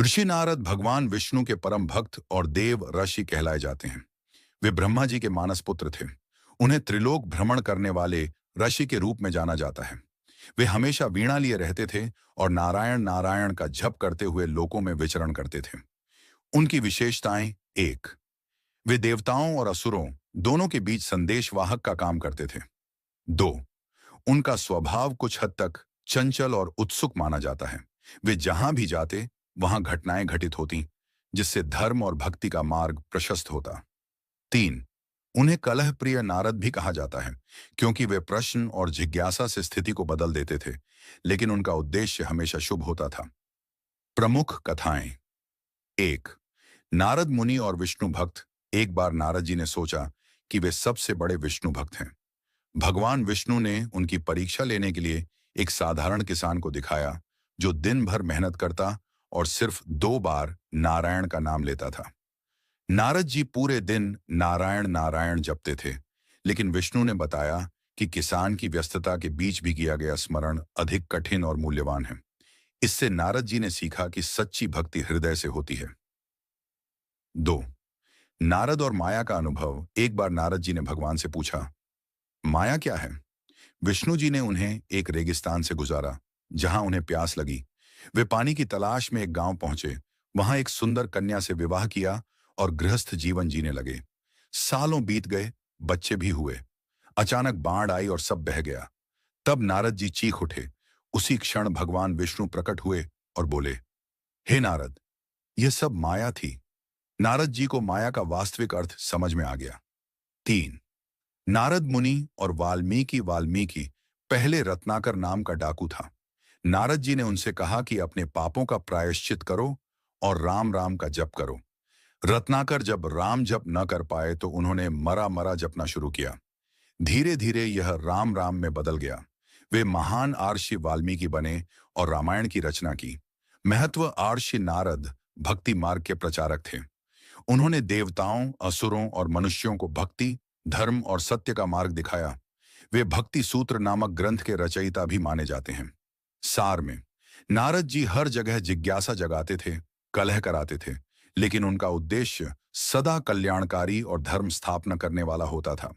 ऋषि नारद भगवान विष्णु के परम भक्त और देव ऋषि कहलाए जाते हैं। वे ब्रह्मा जी के मानस पुत्र थे। उन्हें त्रिलोक भ्रमण करने वाले ऋषि के रूप में जाना जाता है। वे हमेशा वीणा लिए रहते थे और नारायण नारायण का जप करते हुए लोकों में विचरण करते थे। उनकी विशेषताएं: एक, वे देवताओं और असुरों दोनों के बीच संदेशवाहक का काम करते थे। दो, उनका स्वभाव कुछ हद तक चंचल और उत्सुक माना जाता है। वे जहां भी जाते वहां घटनाएं घटित होती, जिससे धर्म और भक्ति का मार्ग प्रशस्त होता। तीन, उन्हें कलह प्रिय नारद भी कहा जाता है, क्योंकि वे प्रश्न और जिज्ञासा से स्थिति को बदल देते थे, लेकिन उनका उद्देश्य हमेशा शुभ होता था। प्रमुख कथाएं: एक, नारद मुनि और विष्णु भक्त। एक बार नारद जी ने सोचा कि वे सबसे बड़े विष्णु भक्त हैं। भगवान विष्णु ने उनकी परीक्षा लेने के लिए एक साधारण किसान को दिखाया, जो दिन भर मेहनत करता और सिर्फ 2 बार नारायण का नाम लेता था। नारद जी पूरे दिन नारायण नारायण जपते थे, लेकिन विष्णु ने बताया कि किसान की व्यस्तता के बीच भी किया गया स्मरण अधिक कठिन और मूल्यवान है। इससे नारद जी ने सीखा कि सच्ची भक्ति हृदय से होती है। दो, नारद और माया का अनुभव। एक बार नारद जी ने भगवान से पूछा, माया क्या है? विष्णु जी ने उन्हें एक रेगिस्तान से गुजारा, जहां उन्हें प्यास लगी। वे पानी की तलाश में एक गांव पहुंचे। वहां एक सुंदर कन्या से विवाह किया और गृहस्थ जीवन जीने लगे। सालों बीत गए, बच्चे भी हुए। अचानक बाढ़ आई और सब बह गया। तब नारद जी चीख उठे। उसी क्षण भगवान विष्णु प्रकट हुए और बोले, हे नारद, यह सब माया थी। नारद जी को माया का वास्तविक अर्थ समझ में आ गया। तीन, नारद मुनि और वाल्मीकि। वाल्मीकि पहले रत्नाकर नाम का डाकू था। नारद जी ने उनसे कहा कि अपने पापों का प्रायश्चित करो और राम राम का जप करो। रत्नाकर जब राम जप न कर पाए तो उन्होंने मरा मरा जपना शुरू किया। धीरे धीरे यह राम राम में बदल गया। वे महान आर्षि वाल्मीकि बने और रामायण की रचना की। महत्व: आर्षि नारद भक्ति मार्ग के प्रचारक थे। उन्होंने देवताओं, असुरों और मनुष्यों को भक्ति, धर्म और सत्य का मार्ग दिखाया। वे भक्ति सूत्र नामक ग्रंथ के रचयिता भी माने जाते हैं। सार में, नारद जी हर जगह जिज्ञासा जगाते थे, कलह कराते थे, लेकिन उनका उद्देश्य सदा कल्याणकारी और धर्म स्थापना करने वाला होता था।